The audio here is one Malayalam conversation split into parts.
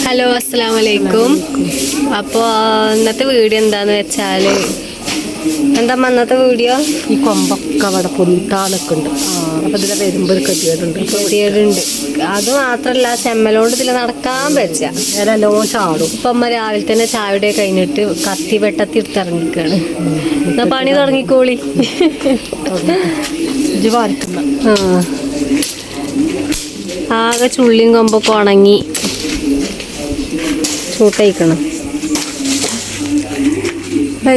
ഹലോ, അസ്സലാമലൈക്കും. അപ്പോൾ ഇന്നത്തെ വീഡിയോ എന്താന്ന് വെച്ചാൽ എന്താ ഇന്നത്തെ വീഡിയോ ഈ കൊമ്പൊക്കെ അവിടെ പൊന്താനൊക്കെയുണ്ട്. അപ്പം ഇതിലെ വരുമ്പോൾ കെട്ടിയിട്ടുണ്ട്. അത് മാത്രമല്ല ചെമ്മലോണ്ട് ഇതിൽ നടക്കാൻ പറ്റില്ല, എല്ലോ ചാടും. ഇപ്പം അമ്മ രാവിലെ തന്നെ ചായയുടെ കഴിഞ്ഞിട്ട് കത്തി വെട്ടത്തി എടുത്തിറങ്ങിക്കാണ്. എന്നാ പണി തുടങ്ങിക്കോളി. ആകെ ചുള്ളിയും കൊമ്പൊക്കെ ഉണങ്ങി ചൂട്ടയിക്കണം.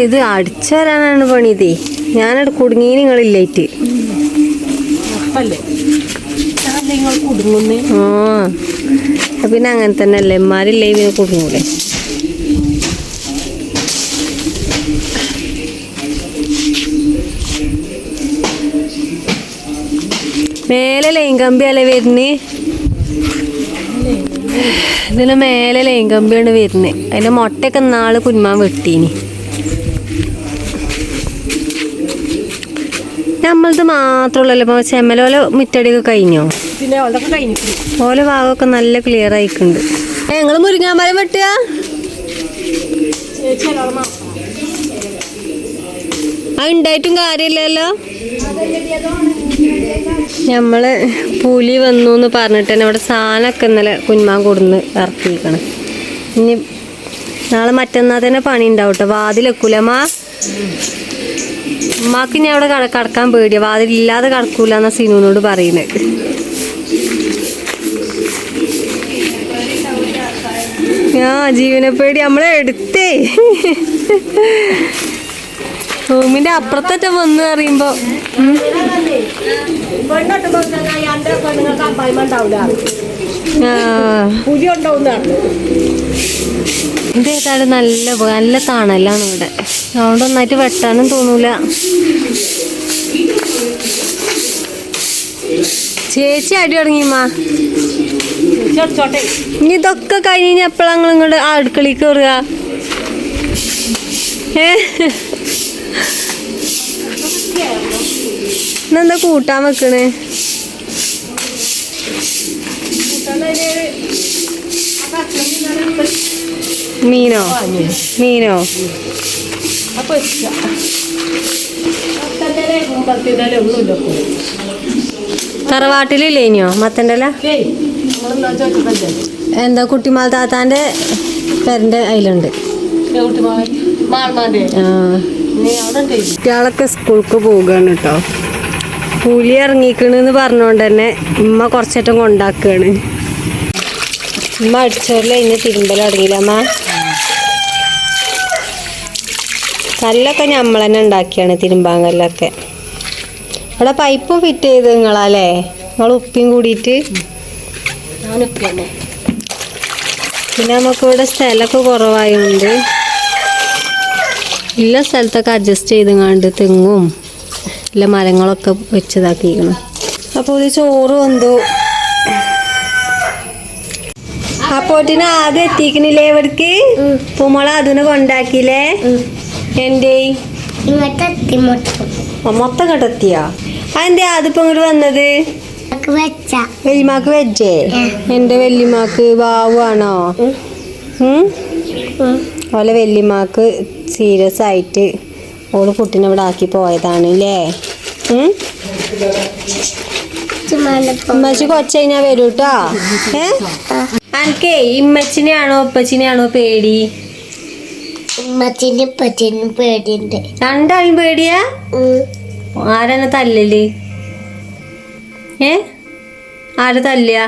ഇത് അടിച്ചു വരാനാണ് പണി. ഇതേ ഞാനവിടെ കുടുങ്ങി നിങ്ങളില്ലായിട്ട്. പിന്നെ അങ്ങനെ തന്നെ അല്ലേ, എമ്മാരില്ലേ പിന്നെ കുടുങ്ങൂടെ. മേലെ ലൈൻ കമ്പി അല്ലേ വരുന്നേ, ഇതിന് മേലെ ലൈൻ കമ്പിയാണ് വരുന്നത്. അതിന്റെ മുട്ടയൊക്കെ നാള് കുന്മാൻ വെട്ടീനി. നമ്മളത് മാത്രമുള്ളല്ലോ ചെമ്മലോല മുറ്റടിയൊക്കെ കഴിഞ്ഞോ? ഓല ഭാഗമൊക്കെ നല്ല ക്ലിയർ ആയിട്ടുണ്ട്. ഞങ്ങള് മുരിങ്ങാമരം വെട്ടുക. അത് ഉണ്ടായിട്ടും കാര്യമില്ലല്ലോ. നമ്മള് പുലി വന്നു എന്ന് പറഞ്ഞിട്ട് തന്നെ ഇവിടെ സാധനമൊക്കെ ഇന്നലെ കുന്മാൻ കൊടുന്ന് ഇറക്കിയിരിക്കണം. ഇനി നാളെ മറ്റന്നാൾ തന്നെ പണി ഉണ്ടാവും കേട്ടോ. വാതിലെക്കൂലമ്മ, ഉമ്മാക്ക് ഇനി അവിടെ കടക്കാൻ പേടിയാ. വാതിലില്ലാതെ കടക്കൂല എന്നാ സിനുവിനോട് പറയുന്നത്. ജീവനെ പേടി നമ്മളെ എടുത്തേ. റൂമിന്റെ അപ്പുറത്തറ്റ വന്ന് പറയുമ്പോ ഇതേതായാലും നല്ല തണലാണ് ഇവിടെ. അതുകൊണ്ട് ഒന്നായിട്ട് വെട്ടാനും തോന്നൂല. ചേച്ചി അടി തുടങ്ങിയമ്മ. ഇനി ഇതൊക്കെ കഴിഞ്ഞ് എപ്പോഴാ നിങ്ങൾ ഇങ്ങോട്ട് അടുക്കളയ്ക്ക് കയറുക? ഇന്നെന്താ കൂട്ടാൻ വെക്കണേ? മീനോ? തറവാട്ടിലില്ലേനോ മത്തൻ്റെ ഇല? എന്താ കുട്ടിമാൾ താത്താന്റെ പേരന്റെ അതിലുണ്ട്. കുട്ടികളൊക്കെ സ്കൂൾക്ക് പോവുകയാണ് കേട്ടോ. പുലി ഇറങ്ങിക്കണെന്ന് പറഞ്ഞോണ്ട് തന്നെ ഉമ്മ കുറച്ചേറ്റം കൊണ്ടാക്കുകയാണ്. ഉമ്മ അടിച്ചോറിൽ അതിന് തിരുമ്പലടങ്ങിയില്ല. അമ്മ കല്ലൊക്കെ നമ്മൾ തന്നെ ഉണ്ടാക്കിയാണ്, തിരുമ്പാൻ കല്ലൊക്കെ. ഇവിടെ പൈപ്പും ഫിറ്റ് ചെയ്ത് നിങ്ങളല്ലേ? നിങ്ങൾ ഉപ്പിയും കൂടിയിട്ട്. പിന്നെ നമുക്കിവിടെ സ്ഥലമൊക്കെ കുറവായതുകൊണ്ട് എല്ലാ സ്ഥലത്തൊക്കെ അഡ്ജസ്റ്റ് ചെയ്തുകൊണ്ട് തെങ്ങും എല്ലാ മരങ്ങളൊക്കെ വെച്ചതാക്കിയിരിക്കണം. അപ്പോൾ ഇത് ചോറ് വന്നു. അപ്പോട്ടിന് ആദ്യം എത്തിക്കണില്ലേ ഇവിടേക്ക്? പൂമോള അതിനെ കൊണ്ടാക്കിയില്ലേ? എന്തേ മൊത്തം കെട്ടെത്തിയാ? അതെന്തേ അതിപ്പോ ഇങ്ങോട്ട് വന്നത്? വല്യമാക്ക് വെച്ചേ? എന്റെ വല്യമാക്ക് ബാവുവാണോ? ഓലെ വല്യമാക്ക് സീരിയസ് ആയിട്ട് ഓള് കുട്ടീനെ ഇവിടെ ആക്കി പോയതാണ് അല്ലേ? ഉമ്മച്ചി കൊച്ചു കഴിഞ്ഞാ വരൂ കേട്ടോ. അനക്കേ ഇമ്മച്ചിനെയാണോ ഉപ്പച്ചിനെയാണോ പേടി? പേടിയുണ്ട്. രണ്ടാളും പേടിയാ? ആരാണ് തല്ലല്? ആര് തല്ലിയ?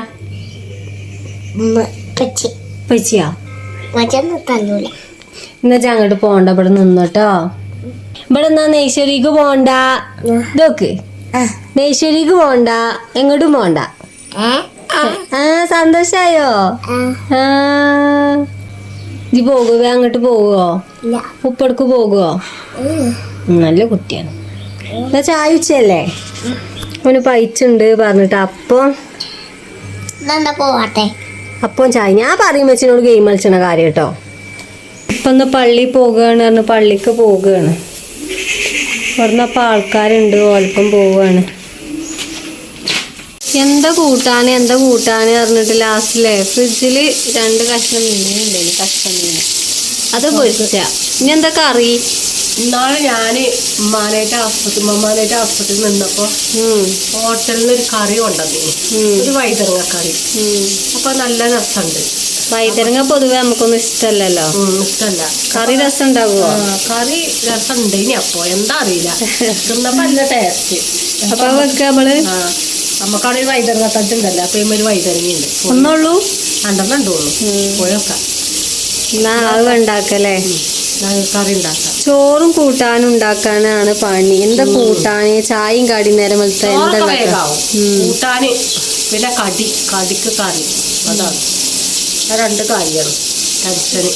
പച്ചിയാ? എന്നാ അങ്ങോട്ട് പോണ്ട, ഇവിടെ നിന്നോട്ടോ. ഇവിടെ എന്നാ നെയ്ശ്വരിക്ക് പോണ്ട. ഇതൊക്കെ നെയ്ശ്വരിക്ക് പോണ്ട, എങ്ങോട്ടും പോണ്ട. സന്തോഷായോ? ഇജ്ജ് പോകുവേ? അങ്ങോട്ട് പോകുവോ? ഉപ്പടക്ക് പോകുവോ? നല്ല കുട്ടിയാണ്. എന്നാ ചായ ഉച്ചയല്ലേ? അവന് പൈച്ചുണ്ട് പറഞ്ഞിട്ട് അപ്പം ചായ ഞാൻ പറയും വെച്ചിനോട് ഗെയിം കളിച്ചണ കാര്യം കേട്ടോ. ഇപ്പൊ ഒന്ന് പള്ളി പോകുകയാണ് പറഞ്ഞ് പള്ളിക്ക് പോവുകയാണ്. ഇവിടുന്ന് അപ്പം ആൾക്കാരുണ്ട്, ഓൽപ്പം പോവുകയാണ്. എന്താ കൂട്ടാന് പറഞ്ഞിട്ട് ലാസ്റ്റിലെ ഫ്രിഡ്ജിൽ 2 കഷ്ണം മീനുണ്ടായിരുന്നു, കഷ്ണം മീൻ അത് പൊരിച്ച. ഇനി എന്താ കറി? ഇന്നാള് ഞാന് ഉമ്മാനായിട്ട് ആസ്പത്രിയിൽ നിന്നപ്പോ ഹോട്ടലിൽ നിന്ന് ഒരു കറി കൊണ്ടുവന്നു, ഒരു വൈതരങ്ങ കറി. അപ്പൊ നല്ല രസമുണ്ട്. വൈതരങ്ങ പൊതുവെ നമുക്കൊന്നും ഇഷ്ടമല്ലല്ലോ. ഇഷ്ടമല്ല. കറി രസം ഉണ്ടാവുമോ? കറി രസം ഉണ്ട്. ഇനി അപ്പൊ എന്താ അറിയില്ല, തിന്നപ്പോ നല്ല ടേസ്റ്റ്. അപ്പൊ വെക്ക നമ്മള് നമുക്കവിടെ ഒരു വൈതരങ്ങ തട്ടുണ്ടല്ലോ, അപ്പൊ ഒരു വൈതരങ്ങയുണ്ട്. ഒന്നുള്ളൂ, 2 ഉള്ളൂ. പോയൊക്കെ എന്നാ അത് ഉണ്ടാക്കല്ലേ. കറി ഉണ്ടാക്കാം. ചോറും കൂട്ടാനും ഉണ്ടാക്കാനാണ് പണി. എന്താ കൂട്ടാന്? ചായയും കടി നേരം വെളുത്ത എന്താ കൂട്ടാന്, പിന്നെ കടിക്ക് കറി. അതാണ് 2 കാര്യമാണ് ടെൻഷന്.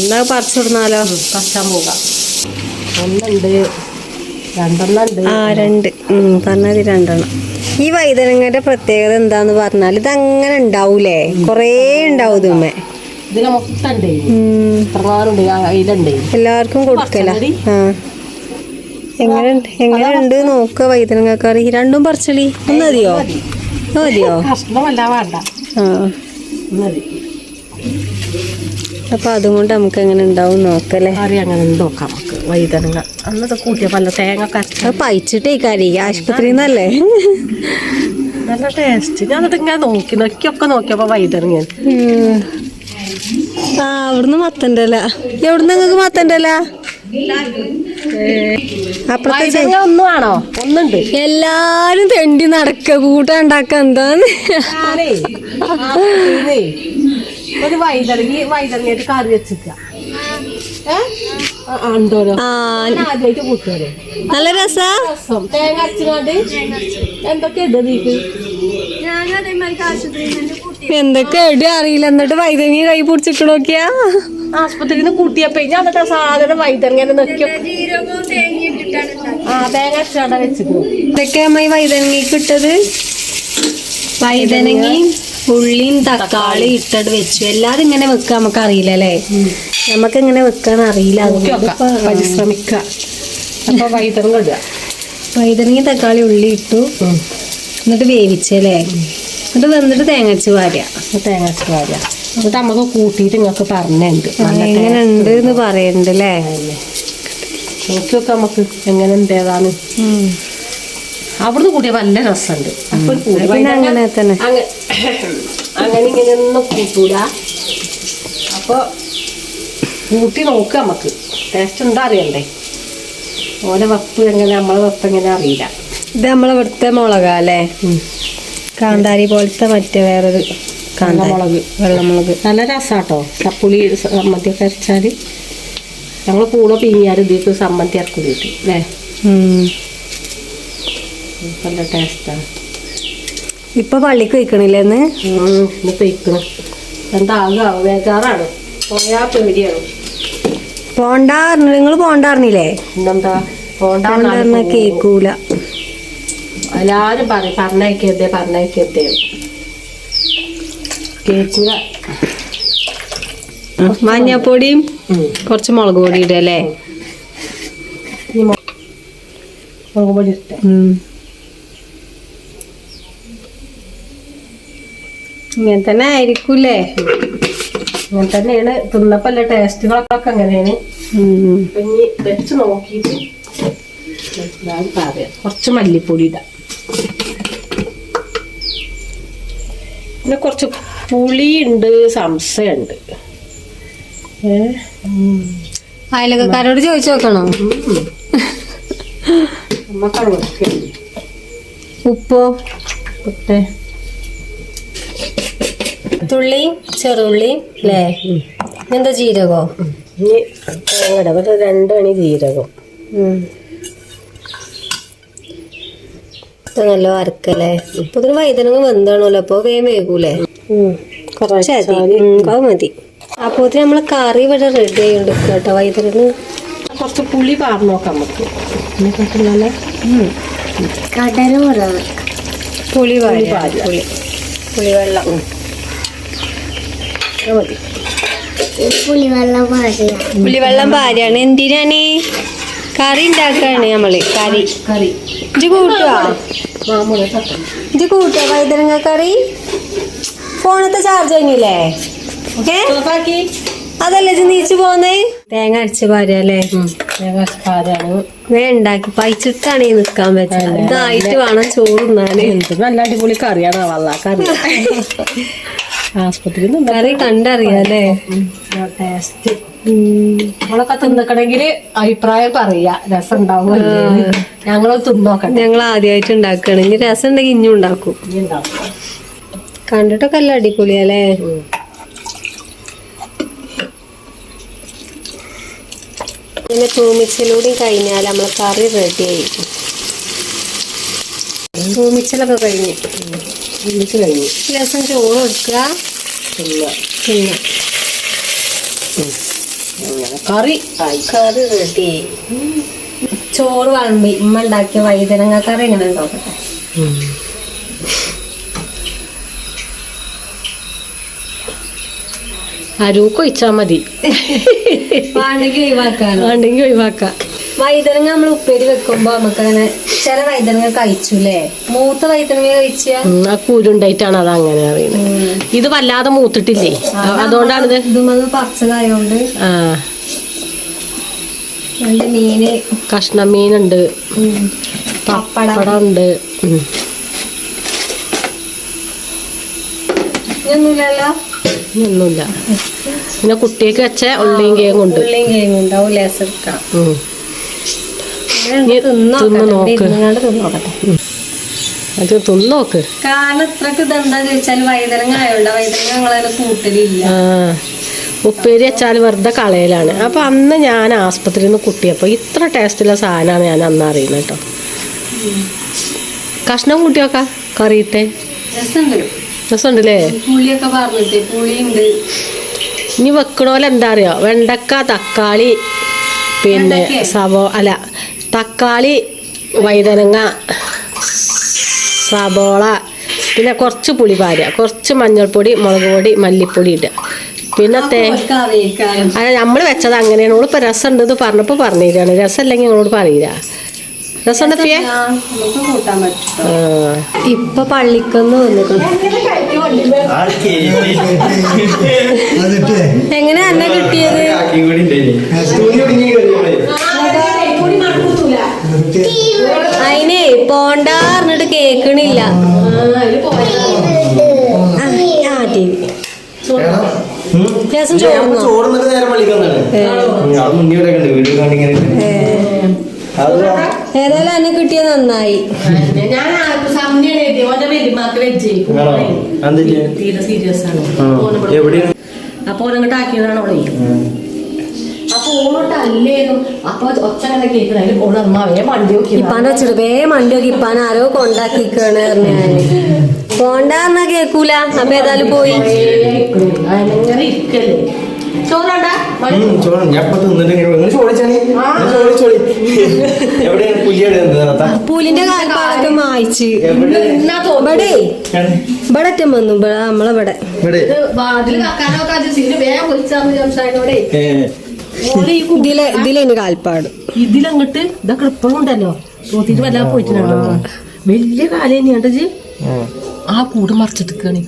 എന്താ പറിച്ചു വിടുന്നാലോ? പറിച്ചാൻ പോകാം. 1 ഉണ്ട്, 2 2 പറഞ്ഞത് 2. ഈ വൈതനങ്ങയുടെ പ്രത്യേകത എന്താന്ന് പറഞ്ഞാൽ ഇതങ്ങനെ ഉണ്ടാവൂലേ, കൊറേ ഉണ്ടാവും ഇതുമ്മേ. ഇതിനെ മൊത്തണ്ട് ഇതിലുണ്ട്. എല്ലാവർക്കും കൊടുക്കല. എങ്ങനെയുണ്ട് നോക്ക വൈതനങ്ങ കറി. 2 പറിച്ചളി. ഒന്ന് മതിയോ? കഷ്ണമല്ല വേണ്ട. അപ്പൊ അതും കൊണ്ട് നമുക്ക് എങ്ങനെ ഉണ്ടാവും നോക്കല്ലേ. കറി അങ്ങനെ നോക്കാം നമുക്ക്. വൈതനങ്ങ അന്നത്തെ കൂട്ടിയ പല തേങ്ങ പയിച്ചിട്ടേ കറി ആശുപത്രിയിൽ നിന്നല്ലേ. നല്ല ടേസ്റ്റ്. ഞാൻ എന്നിട്ട് ഇങ്ങനെ നോക്കിയൊക്കെ നോക്കിയപ്പോ വൈതനങ്ങ. അവിടുന്ന് മത്തണ്ടല്ല. എവിടുന്ന് നിങ്ങൾക്ക് മത്തണ്ടല്ല? അപ്പുറത്തെ ഒന്നും ആണോ? ഒന്നുണ്ട്. എല്ലാരും തെണ്ടി നടക്ക കൂട്ടാൻ ഉണ്ടാക്ക. എന്താന്ന് ഒരു വൈതരങ്ങയായിട്ട് കറി വെച്ചിക്ക. ആദ്യമായിട്ട് കൂട്ടുകാരെ നല്ല രസം. തേങ്ങ അരച്ചുകൊണ്ട് എന്തൊക്കെ ഇട് നീക്ക്. എന്തൊക്കെ ഇടുക അറിയില്ല. എന്നിട്ട് വൈതങ്ങി കൈ പിടിച്ചിട്ട് നോക്കിയാ ആസ്പത്രിയിൽ നിന്ന് കൂട്ടിയപ്പോ ഞാൻ എന്നിട്ട് സാധനം വൈതങ്ങനെ നോക്കിയോ. തേങ്ങ അരച്ചാണ്ട വെച്ചിട്ട്. ഇതൊക്കെ അമ്മ ഈ വൈതനങ്ങയ്ക്ക് ഇട്ടത്. വൈതനങ്ങയും ഉള്ളിയും തക്കാളി ഇട്ടിട്ട് വെച്ചു. എല്ലാരും ഇങ്ങനെ വെക്കാൻ നമുക്ക് അറിയില്ല അല്ലേ. നമുക്ക് എങ്ങനെ വെക്കാൻ അറിയില്ല. പരിശ്രമിക്ക. അപ്പൊ വൈതനങ്ങ ഇടുക. വൈതനങ്ങയും തക്കാളി ഉള്ളി ഇട്ടു, എന്നിട്ട് വേവിച്ചല്ലേ. എന്നിട്ട് വന്നിട്ട് തേങ്ങച്ച് വാരുക. എന്നിട്ട് നമുക്ക് കൂട്ടിയിട്ട് നിങ്ങൾക്ക് പറഞ്ഞുണ്ട് എങ്ങനെ ഉണ്ട് എന്ന് പറയുന്നുണ്ട് അല്ലേ. നോക്കിയൊക്കെ നമുക്ക് എങ്ങനെ ഉണ്ടേതാണ്. അവിടുന്ന് കൂട്ടിയ നല്ല രസമുണ്ട്. അങ്ങനെ തന്നെ അങ്ങനെ ഇങ്ങനെയൊന്നും കൂട്ടൂല. അപ്പൊ കൂട്ടി നോക്കുക നമുക്ക്. ടേസ്റ്റ് എന്താ അറിയണ്ടേ. ഓലെ വെപ്പ് എങ്ങനെ, നമ്മളെ വെപ്പ് എങ്ങനെ അറിയില്ല. ഇത് നമ്മളെ ഇവിടുത്തെ മുളകാ അല്ലേ. കാന്താരി പോലത്തെ മറ്റേ വേറൊരു കാന്താമുളക്, വെള്ളമുളക്. നല്ല രസാട്ടോ. ചപ്പുളി സമ്മന്തിയൊക്കെ അരച്ചാൽ ഞങ്ങൾ പൂള പിങ്ങിയാൽ ഇതിലേക്ക് സമ്മന്തി ഇറക്കി അല്ലേ. നല്ല ടേസ്റ്റാണ്. ഇപ്പൊ പള്ളിക്ക് വയ്ക്കണില്ലേ? ഇന്ന് വയ്ക്കണം. എന്താ വേഗാറാണ്. പോയാ പേടിയാണ്. പോണ്ടാറിഞ്ഞ നിങ്ങൾ പോണ്ടാറിഞ്ഞില്ലേ? പിന്നെന്താ പോണ്ടാറിഞ്ഞ കേക്കൂല. എല്ലാരും പറയും പറഞ്ഞയക്കരുതേ കേക്കൂല. മഞ്ഞപ്പൊടിയും കുറച്ച് മുളക് പൊടി ഇടല്ലേ. മുളക് പൊടി ഇട്ട ഇങ്ങനെ തന്നെ ആയിരിക്കൂലേ. അങ്ങനെ തന്നെയാണ്. തിന്നപ്പല്ല ടേസ്റ്റുകളൊക്കെ അങ്ങനെയാണ്. ഇനി വെച്ച് നോക്കിയിട്ട് പറയാം. കുറച്ച് മല്ലിപ്പൊടി ഇടാം. പിന്നെ കുറച്ച് പുളിയുണ്ട്, സംശയമുണ്ട്. അയലക്കാരോട് ചോദിച്ചു നോക്കണോ? ഉപ്പോ? തുള്ളി ചെറുള്ളി അല്ലേ. എന്താ ജീരകോ? ഇനി തേങ്ങ 2 മണി ജീരകം. നല്ല അരക്കല്ലേ. ഇപ്പൊ ഇതിന് വൈതനങ്ങ വെന്താണല്ലോ, അപ്പൊ വേഗം വേകൂലേ. അത് മതി. അപ്പൊ നമ്മളെ കറി ഇവിടെ റെഡി ആയിട്ടുണ്ട് കേട്ടോ. വൈതനങ്ങ കുറച്ച് പുളി പാർന്ന് നോക്കാം നമുക്ക്. പുളിവെള്ളം മതി. പുളിവെള്ളം ഭാര്യയാണ്. എന്തിനാണ്? കറി ഉണ്ടാക്കാണ് നമ്മള്. കറി കറി ഇജ്ജ് കൂട്ടുവാ? മാമൂലെ തട്ടം ഇജ്ജ് കൂട്ടുക വൈതനങ്ങ കറി? ഫോണത്തെ ചാർജ് കഴിഞ്ഞില്ലേ? ഓഫാക്കി. അതല്ലേ ഇജ്ജ് നീച്ചു പോന്നേ? തേങ്ങ അരച്ച് പാരല്ലേ? ഉണ്ടാക്കി പൈച്ചിട്ടാണ് ഈ നിക്കാൻ പറ്റുന്നത്. ഇതായിട്ട് വേണം ചോറുന്നാല്. എന്ത് നല്ല അടിപൊളി കറിയാണ് വള്ള കറി. ആസ്പത്രി കറി കണ്ടറിയാല്ലേ ടേസ്റ്റ്. നമ്മളൊക്കെ തിന്നിക്കണമെങ്കിൽ അഭിപ്രായം പറയാ, രസം ഉണ്ടാവും. ഞങ്ങള് തിന്നോക്കട്ടെ. ഞങ്ങൾ ആദ്യമായിട്ട് ഉണ്ടാക്കുകയാണ്. ഇനി രസം ഉണ്ടെങ്കിൽ ഇഞ്ഞും ഉണ്ടാക്കും. കണ്ടിട്ടൊക്കെ അല്ല അടിപൊളിയല്ലേ? ഇങ്ങനെ തൂമിച്ചിലൂടെ കഴിഞ്ഞാൽ നമ്മളെ കറി റെഡി ആയി. തൂമിച്ചിലൊക്കെ കഴിഞ്ഞു. കഴിഞ്ഞു. രസം ചോറ് കൊടുക്കുക. കറി കറി റെഡി ആയി. ചോറ് വളമ്പി ഉമ്മ ഉണ്ടാക്കിയ വൈതനങ്ങ കറി ഇങ്ങനെ നോക്കട്ടെ. അരൂക്ക് ഒഴിച്ചാ മതി. വേണ്ടെങ്കിൽ ഒഴിവാക്കാം. വൈതനങ്ങ നമ്മൾ ഉപ്പേരി വെക്കുമ്പോ നമുക്കങ്ങനെ ചില വൈതനങ്ങ കഴിച്ചുല്ലേ? മൂത്ത വൈതനങ്ങ കഴിച്ചാ ആ കൂരുണ്ടായിട്ടാണ് അത് അങ്ങനെ അറിയുന്നത്. ഇത് വല്ലാതെ മൂത്തിട്ടില്ലേ, അതുകൊണ്ടാണ് ഇതൊന്നും പച്ചതായോണ്ട്. ആ മീന് കഷ്ണം മീനുണ്ട്, പപ്പടം ഉണ്ട്. ഒന്നുമില്ലല്ലോ? ഒന്നുമില്ല. പിന്നെ കുട്ടിയൊക്കെ വെച്ച ഉള്ളിയും കേങ്ങും ഉണ്ട്. ഉള്ളിയും കേങ്ങും ഉണ്ടാവും. ലേസെടുക്കാം. അത് തിന്നോക്ക്. കാരണം ഇത്രക്ക് ഇതെന്താ ചോദിച്ചാൽ വൈതനങ്ങ ആയോണ്ട. വൈതനങ്ങ ഞങ്ങളതിന് കൂട്ടലില്ല. ഉപ്പേരി വെച്ചാൽ വെറുതെ കളയലാണ്. അപ്പൊ അന്ന് ഞാൻ ആസ്പത്രിയിൽ നിന്ന് കുട്ടിയപ്പോ ഇത്ര ടേസ്റ്റുള്ള സാധനമാണ് ഞാൻ അന്ന് അറിയുന്നത് കേട്ടോ. കഷ്ണം കൂട്ടിയൊക്കെ കറിയിട്ടെ രസമുണ്ടല്ലേ? പുളിയൊക്കെ പറഞ്ഞിട്ട് പുളിയുണ്ട്. ഇനി വെക്കണോലെ എന്താ അറിയോ? വെണ്ടക്ക, തക്കാളി, പിന്നെ തക്കാളി, വൈതനങ്ങ, സബോള, പിന്നെ കുറച്ച് പുളി പാരുക, കുറച്ച് മഞ്ഞൾപ്പൊടി, മുളക് പൊടി, മല്ലിപ്പൊടി ഇടുക. പിന്നെ നമ്മൾ വെച്ചത് അങ്ങനെയാണ്. നമ്മളിപ്പോൾ രസം ഉണ്ടെന്ന് പറഞ്ഞപ്പോൾ പറഞ്ഞിരിക്കുകയാണ്. രസം അല്ലെങ്കിൽ നിങ്ങളോട് പറയില്ല. രസം ഉണ്ടത്തിയേ? ഇപ്പൊ പള്ളിക്കൊന്ന് വന്നിട്ടുണ്ട്. എങ്ങനെ എന്നെ കിട്ടിയത്? അതിനെ പോണ്ടാറിഞ്ഞിട്ട് കേക്കണില്ല. ഏതായാലും എന്നെ കിട്ടിയത് നന്നായി. അപ്പൊ ഓനങ്ങോട്ട് ആക്കിയതാണ് അവളെ. അപ്പൊ ഓളോട്ട് അല്ലേനും അപ്പൊ ഒച്ചങ്ങനെ കേൾക്കണ ഓണർമാവേ മണ്ടി നോക്കി. ഇപ്പാന്റെ വെച്ചിട്ട് മണ്ടി നോക്കി. ഇപ്പാൻ ആരോ കൊണ്ടാക്കിക്കാണ് പറഞ്ഞാല് പോണ്ടാർന്നാ കേക്കൂല. അപ്പൊ ഏതായാലും പോയി. അങ്ങനെ ഇരിക്കല്ലേ. ചോറാണ്ടാ പുലിന്റെ കാൽപ്പാടൊക്കെ മായിച്ച് ഇവിടറ്റം വന്നു. നമ്മളെവിടെ ഇതിലെന്റെ കാൽപ്പാട്. ഇതിലങ്ങട്ട് ഇതൊക്കെ ഇപ്പോഴും ഉണ്ടല്ലോ. തോത്തിട്ട് വല്ലാതെ പോയിട്ടുണ്ടോ? വലിയ കാലം തന്നെയാണ്ട് ആ കൂട് മറിച്ചിട്ടിക്കാണ്.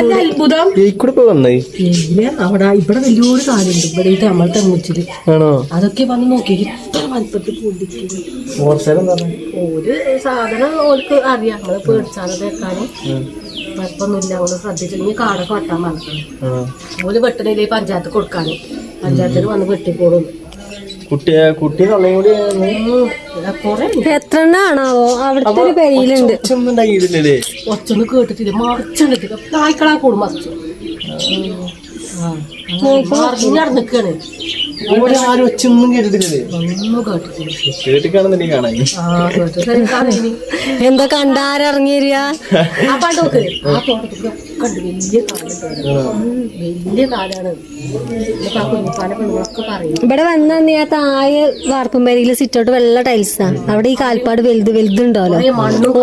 അത്ഭുതം. അവിടെ ഇവിടെ വലിയൊരു കാര്യമുണ്ട്. ഇവിടെ നമ്മൾ തെങ്ങുച്ചില് അതൊക്കെ വന്ന് നോക്കി ഇത്ര വലുപ്പത്തിൽ പൊന്തിക്കുന്നു. ഒരു സാധനം ഓൾക്ക് അറിയാം. നമ്മള് പേടിച്ചാതെ വെക്കാനും കുഴപ്പമൊന്നുമില്ല. അവള് ശ്രദ്ധിച്ചില്ലെങ്കിൽ കാടൊക്കെ വെട്ടാൻ പറഞ്ഞു. ഓല് വെട്ടണേ പഞ്ചായത്ത് കൊടുക്കാനും. പഞ്ചായത്തിൽ വന്ന് വെട്ടിക്കോളും. എത്ര എണ്ണാണാവോ? അവിടുത്തെ ഒരു പെരിയിലുണ്ട്. ഒച്ചൊന്ന് കേട്ടിട്ടില്ല. മറിച്ചെടുത്തില്ല. നായ്ക്കളാ കൂടും മറിച്ചു നടന്നിക്കാണ്. ഒന്നും കേട്ടിട്ടില്ലേ? ഒന്നും കേട്ടിട്ടില്ല. എന്താ കണ്ടാരറിഞ്ഞ ആ പാട്ടോക്ക് ആ തോട്ടത്തിൽ ഉണ്ട് വലിയ വലിയ കാലാണ്. ഇപ്പൊ ആ കുഞ്ഞിപ്പാനെ പെണ്ണുങ്ങളൊക്കെ പറയും. ഇവിടെ വന്ന ആ താഴെ വാർപ്പുംപേരിയില് സിറ്റോട്ട് വെള്ള ടൈൽസാ. അവിടെ ഈ കാൽപ്പാട് വലുതുണ്ടല്ലോ.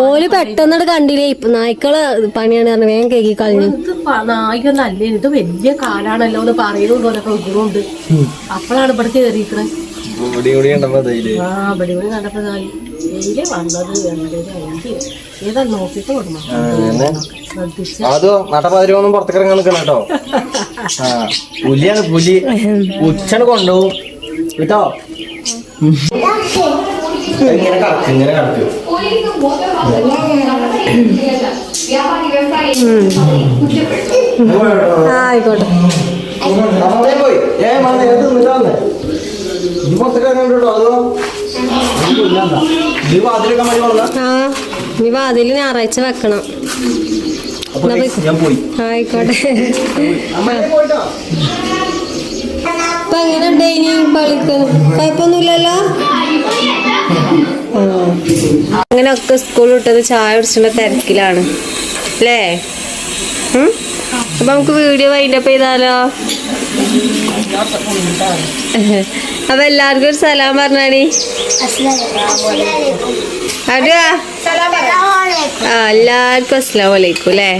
ഓല് പെട്ടെന്ന് കണ്ടില്ലേ നായ്ക്കള് പണിയാണ് പറഞ്ഞ വേഗം കേക്കി കളഞ്ഞു. ഇത് നായികൊന്നും അല്ലേ, ഇത് വലിയ കാലാണല്ലോ എന്ന് പറയുന്നുണ്ട്. ഓരോ പ്രകൃതമുണ്ട്. അപ്പോഴാണ് ഇവിടെ കേറിയിരിക്കണേ. ആ ഇവിടെ കണ്ടപ്പോ വലിയ വന്നത് ഏതാ നോക്കിട്ട് കൊടുക്കണം. അതോ നട്ടപ്പാതിരിയൊന്നും പുറത്തേക്ക് ഇറങ്ങാൻ നിൽക്കണം കേട്ടോ. പുലിയാണ് പുലി. ഉച്ചണ് കൊണ്ടുപോകും കേട്ടോ. ഇങ്ങനെ കടക്കും. ആയിക്കോട്ടെ. പോയി പുറത്തേക്ക് ഇറങ്ങണ്ടോ. അതോ വാതിലൊക്കെ മതി കൊള്ളാം. ആ നീ വാതില് ഞായറാഴ്ച വെക്കണം. ഞാൻ പോയി. ആയിക്കോട്ടെ. പോയിട്ടോ. ഇപ്പൊ എങ്ങനെ ഉണ്ടായിനി കളിക്ക്? കുഴപ്പമൊന്നുമില്ലല്ലോ. അങ്ങനെ ഒക്കെ സ്കൂൾ വിട്ടത് ചായ കുടിച്ചുള്ള തിരക്കിലാണ് അല്ലേ? അപ്പൊ നമുക്ക് വീഡിയോ വൈൻഡപ്പ് ചെയ്താലോ? അപ്പൊ എല്ലാവർക്കും ഒരു സലാം പറഞ്ഞാണി. അതെയാ എല്ലാവർക്കും അസ്സലാമു അലൈക്കും അല്ലേ?